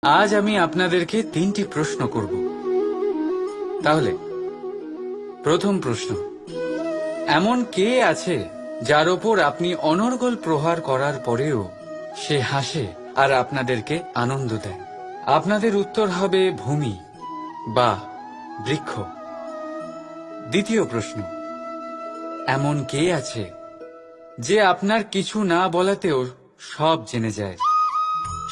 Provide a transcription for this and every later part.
আজ আমি আপনাদেরকে 3টি প্রশ্ন করব। তাহলে প্রথম প্রশ্ন, এমন কে আছে যার ওপর আপনি অনর্গল প্রহার করার পরেও সে হাসে আর আপনাদেরকে আনন্দ দেয়? আপনাদের উত্তর হবে ভূমি বা বৃক্ষ। দ্বিতীয় প্রশ্ন, এমন কে আছে যে আপনার কিছু না বলাতেও সব জেনে যায়,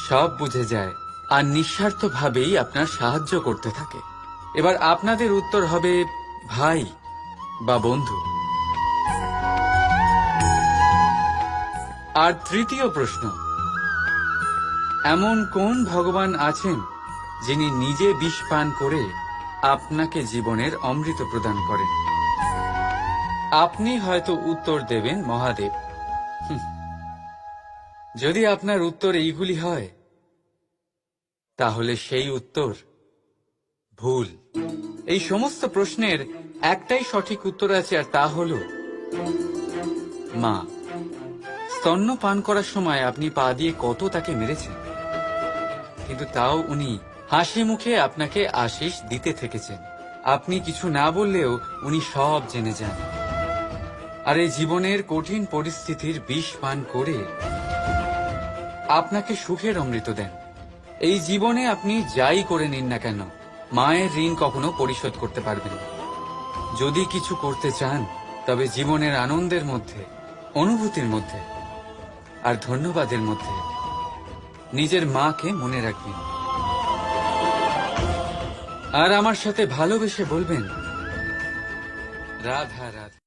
সব বুঝে যায় আর নিঃস্বার্থভাবেই আপনার সাহায্য করতে থাকে? এবার আপনাদের উত্তর হবে ভাই বা বন্ধু। আর তৃতীয় প্রশ্ন, এমন কোন ভগবান আছেন যিনি নিজে বিষ পান করে আপনাকে জীবনের অমৃত প্রদান করেন? আপনি হয়তো উত্তর দেবেন মহাদেব। যদি আপনার উত্তর এইগুলি হয় তাহলে সেই উত্তর ভুল। এই সমস্ত প্রশ্নের একটাই সঠিক উত্তর আছে, আর তা হল মা। স্তন্য পান করার সময় আপনি পা দিয়ে কত তাকে মেরেছেন, কিন্তু তাও উনি হাসি মুখে আপনাকে আশিস দিতে থেকেছেন। আপনি কিছু না বললেও উনি সব জেনে যান, আর এই জীবনের কঠিন পরিস্থিতির বিষ পান করে আপনাকে সুখের অমৃত দেন। এই জীবনে আপনি যাই করে নিন না কেন, মায়ের ঋণ কখনো পরিশোধ করতে পারবেন না। যদি কিছু করতে চান তবে জীবনের আনন্দের মধ্যে, অনুভূতির মধ্যে আর ধন্যবাদের মধ্যে নিজের মাকে মনে রাখবেন, আর আমার সাথে ভালোবেসে বলবেন রাধা রাধা।